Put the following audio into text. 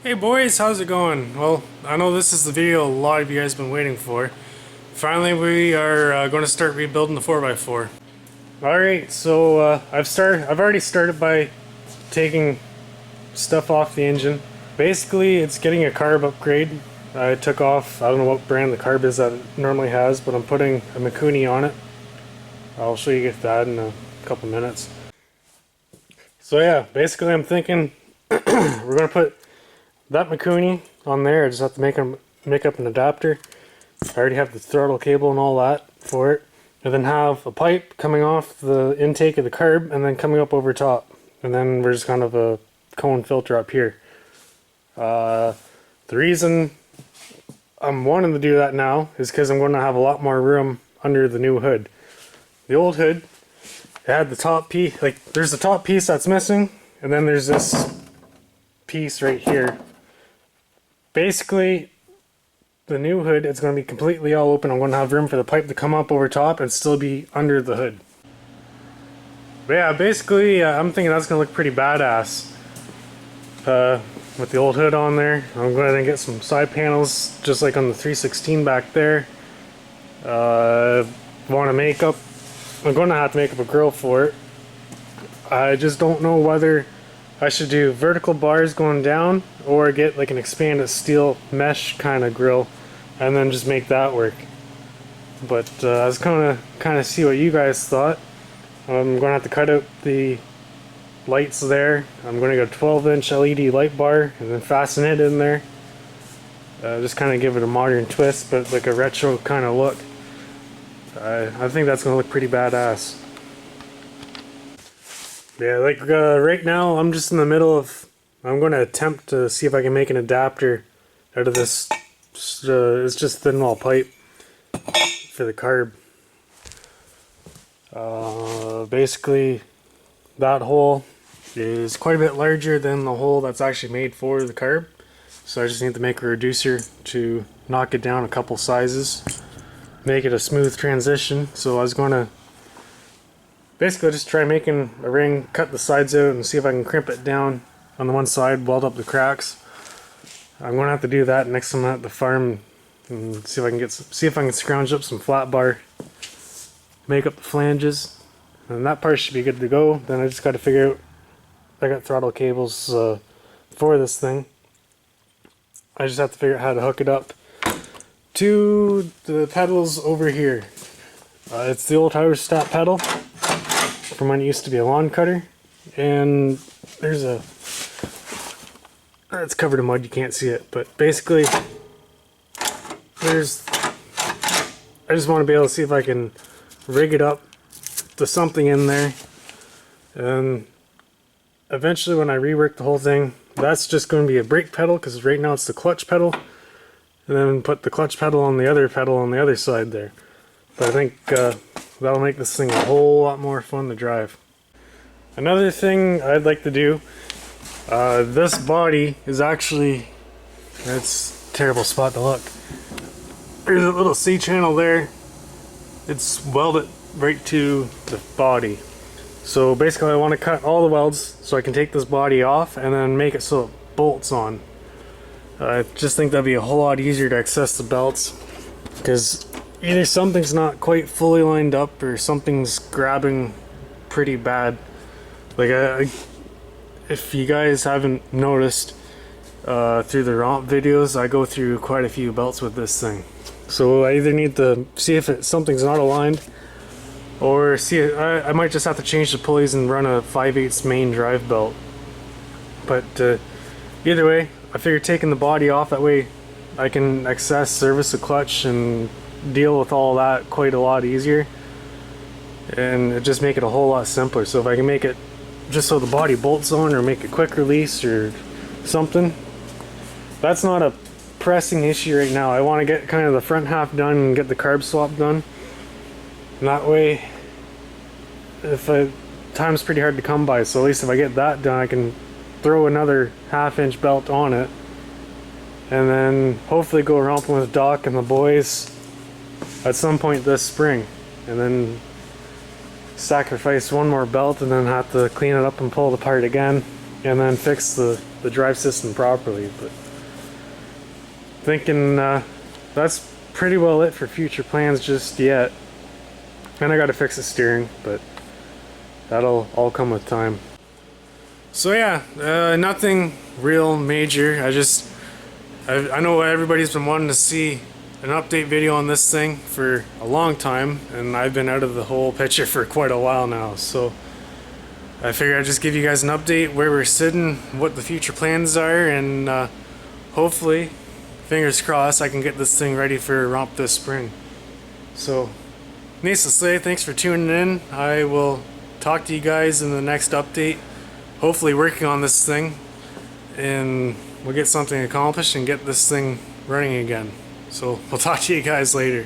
Hey boys, how's it going? Well, I know this is the video a lot of you guys have been waiting for. Finally, we are going to start rebuilding the 4x4. Alright, so I've already started by taking stuff off the engine. Basically, it's getting a carb upgrade. I took off, I don't know what brand the carb is that it normally has, but I'm putting a Mikuni on it. I'll show you that in a couple minutes. So yeah, basically I'm thinking we're going to put that Mikuni on there. I just have to make up an adapter. I already have the throttle cable and all that for it. And then have a pipe coming off the intake of the carb and then coming up over top. And then we're just kind of a cone filter up here. The reason I'm wanting to do that now is because I'm going to have a lot more room under the new hood. The old hood, it had the top piece, like there's the top piece that's missing, and then there's this piece right here. Basically, the new hood is going to be completely all open. I'm going to have room for the pipe to come up over top and still be under the hood. But yeah, basically, I'm thinking that's going to look pretty badass. With the old hood on there. I'm going to get some side panels, just like on the 316 back there. I'm going to have to make up a grill for it. I just don't know whether I should do vertical bars going down or get like an expanded steel mesh kind of grill and then just make that work. But I was kind of see what you guys thought. I'm going to have to cut out the lights there. I'm going to go 12-inch LED light bar and then fasten it in there. Just kind of give it a modern twist, but like a retro kind of look. I think that's going to look pretty badass. Yeah, like right now I'm just in the middle of, I'm going to attempt to see if I can make an adapter out of this, it's just thin wall pipe for the carb. Basically that hole is quite a bit larger than the hole that's actually made for the carb. So I just need to make a reducer to knock it down a couple sizes, make it a smooth transition. So I was going to basically just try making a ring, cut the sides out and see if I can crimp it down on the one side, weld up the cracks. I'm going to have to do that next time I'm at the farm and see if I can scrounge up some flat bar, make up the flanges, and that part should be good to go. Then I just got to figure out, I got throttle cables for this thing. I just have to figure out how to hook it up to the pedals over here. It's the old Hauer Stat pedal from when it used to be a lawn cutter, and there's a, it's covered in mud, you can't see it, but basically I just want to be able to see if I can rig it up to something in there, and eventually when I rework the whole thing, that's just going to be a brake pedal, because right now it's the clutch pedal, and then put the clutch pedal on the other pedal on the other side there. But I think that'll make this thing a whole lot more fun to drive. Another thing I'd like to do, this body is actually, it's a terrible spot to look. There's a little C-channel there. It's welded right to the body. So basically I want to cut all the welds so I can take this body off and then make it so it bolts on. I just think that'd be a whole lot easier to access the belts, because either something's not quite fully lined up or something's grabbing pretty bad. Like if you guys haven't noticed through the romp videos, I go through quite a few belts with this thing. So I either need to see if something's not aligned, or I might just have to change the pulleys and run a 5/8 main drive belt. But either way, I figured taking the body off, that way I can access, service the clutch, and deal with all that quite a lot easier, and it just make it a whole lot simpler. So if I can make it just so the body bolts on, or make a quick release or something, that's not a pressing issue right now. I want to get kind of the front half done and get the carb swap done, and that way time's pretty hard to come by, so at least if I get that done, I can throw another 1/2-inch belt on it, and then hopefully go romping with Doc and the boys at some point this spring, and then sacrifice one more belt and then have to clean it up and pull it apart again, and then fix the the drive system properly. But thinking that's pretty well it for future plans just yet. And I gotta fix the steering, but that'll all come with time. So yeah, nothing real major. I know everybody's been wanting to see an update video on this thing for a long time, and I've been out of the whole picture for quite a while now, so I figured I'd just give you guys an update where we're sitting, what the future plans are, and hopefully, fingers crossed, I can get this thing ready for a romp this spring. So, needless to say, thanks for tuning in. I will talk to you guys in the next update, hopefully working on this thing, and we'll get something accomplished and get this thing running again. So we'll talk to you guys later.